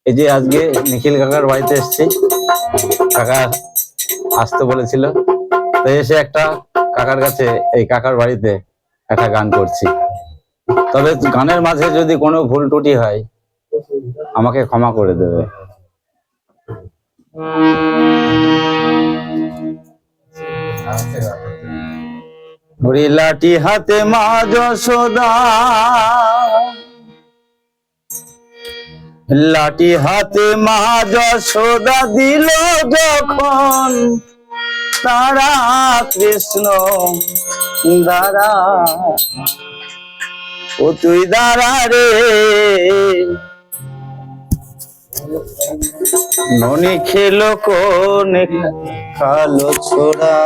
এই যে আজকে নিখিল কাকার বাড়িতে এসেছি, কাকা আসতে বলেছিল, তো এসে একটা কাকার কাছে, এই কাকার বাড়িতে একটা গান করছি। তবে গানের মাঝে যদি কোনো ভুল ত্রুটি হয় আমাকে ক্ষমা করে দেবে। লাঠি হাতে মা যশোদা, লাঠি হাতে মা যশোদা দিল যখন তারা কৃষ্ণ দাঁড়া, ও তুই দাঁড়া রে ননি খেলো কোন কালো ছোড়া।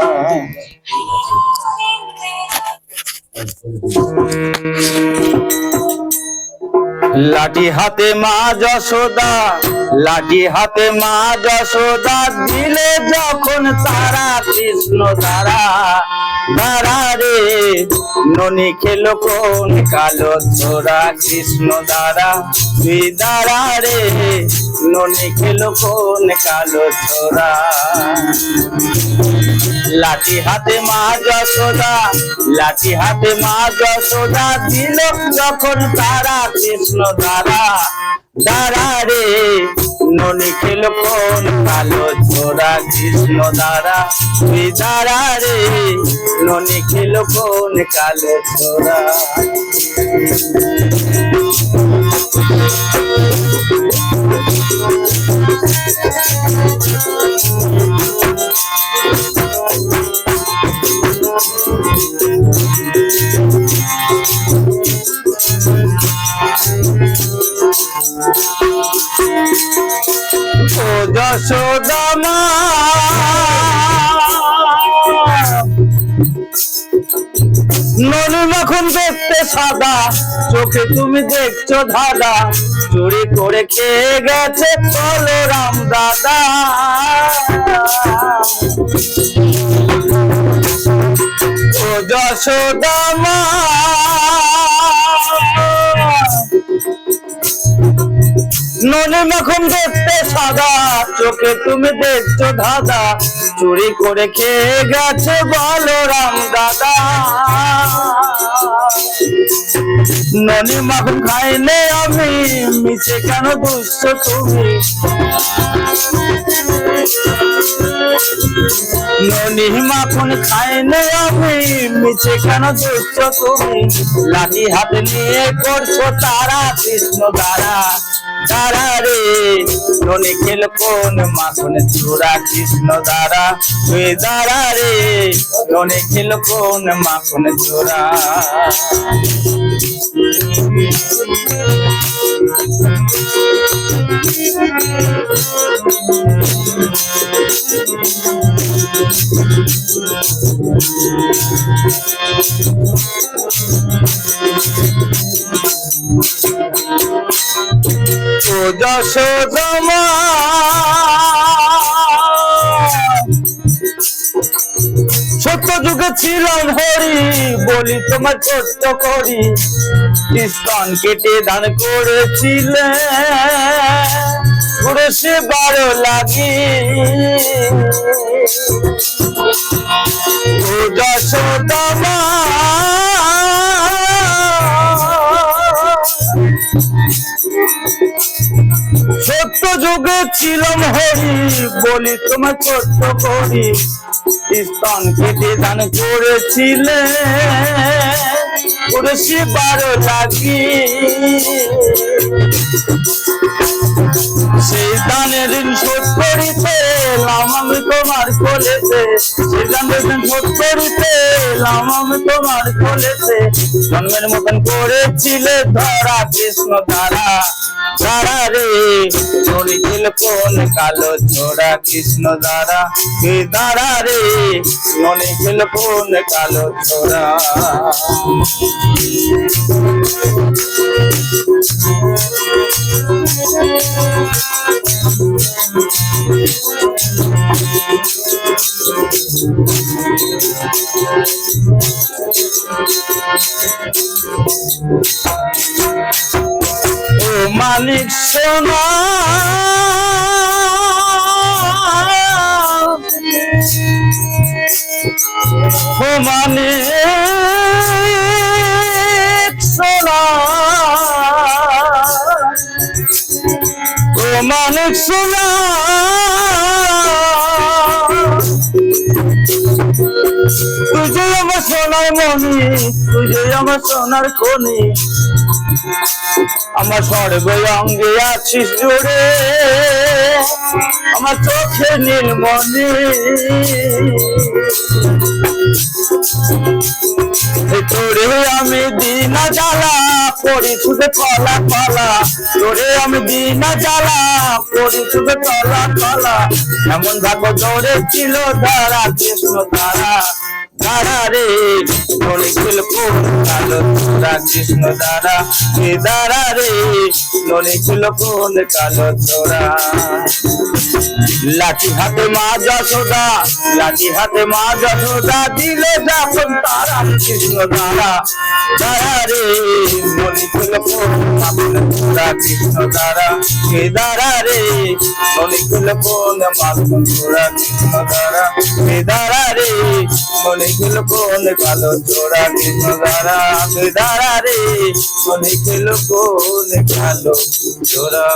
লাঠি হাতে মা যশোদা, লাঠি হাতে মা যশোদা দিলে যখন তারা কৃষ্ণ দাঁড়া, দাঁড়া রে ননি খেলো কোন কালো ছোড়া, কৃষ্ণ দাঁড়া তুই দাঁড়া রে ননি খেলো কোন কালো ছোড়া। লাঠি হাতে মা যশোদা, লাঠি হাতে মা যশোদা দিল যখন তারা কৃষ্ণ দাঁড়া, দাঁড়া রে ননি খেলো কোন কালো ছোড়া, কৃষ্ণ দাঁড়া তুই দাঁড়া রে ননি খেলো কোন কালো ছোড়া। ও যশোদা মা ননি মাখন দেখতে সাদা, চোখে তুমি দেখছো ধাঁধা, চুরি করে খেয়ে গেছে বলরাম দাদা। ও যশোদা মা ননি মাখন দেখতে সাদা, চোখে তুমি দেখছো ধাঁধা, চুরি করে খেয়ে গেছে বলরাম দাদা। ননি মাখন খাইলে আমি, মিছে কেন বুঝছো তুমি, ননি মাখন খাইলে আমি, মিছে কেন বুঝছো তুমি, লাঠি হাতে নিয়ে করছো তারা কৃষ্ণ দাঁড়া, দাঁড়া রে ননি খেলো কোন মাখন ছোড়া, কৃষ্ণ দাঁড়া তুই দাঁড়া রে ননি খেলো কোন মাখন ছোড়া। ও যশোদা মা সত্য যুগে ছিলাম হরি, বলি তোমার ছোট্ট করি, স্তন কেটে দান করেছিলে পুরো সে 12 লাগি। ও যশোদা মা সত্য যুগে ছিলাম হরি, বলি তোমার ছোট্ট করি, স্তন কেটে দান করেছিলে পুরো সে 12 লাগি। সেই দানের ঋণ শোধ করিতে এলাম আমি তোমার কোলেতে, সেই দানের ঋণ শোধ করিতে এলাম আমি তোমার কোলেতে, জন্মের মতন করেছিলে ধরা কৃষ্ণ দাঁড়া, দাঁড়া রে ননি খেলো কোন কালো ছোড়া, কৃষ্ণ দাঁড়া তুই দাঁড়া রে ননি খেলো কোন কালো ছোড়া। ও মানিক সোনা মানে সোনা ও মানিক সোনা তুই যে আমার সোনার মনি তুই যে আমার সোনার খনি আমার সর্বে অঙ্গে আছিস জুড়ে আমার চোখে নীলমণি তোরে আমি দিনা জ্বালা করি শুধু কলা কলা তোরে আমি দিনা জ্বালা করি শুধু কলা কলা এমন ভাগ্য দৌড়ে ছিল ধারা কৃষ্ণ তারা দাঁড়া রে নলিকুল কোন কালো তোরা কৃষ্ণ দাঁড়া হে দাঁড়া রে নলিকুল কোন কালো তোরা লাঠি হাতে মা যশোদা লাঠি হাতে মা যশোদা দিল যখন তারা কৃষ্ণ দাঁড়া দাঁড়া রে নলিকুল কোন কালো তোরা কৃষ্ণ দাঁড়া হে দাঁড়া রে নলিকুল কোন মাখন তোরা কৃষ্ণ দাঁড়া হে দাঁড়া রে নলিকুল কোন কালো তোরা কৃষ্ণ দাঁড়া হে দাঁড়া রে নলিকুল কোন কালো তোরা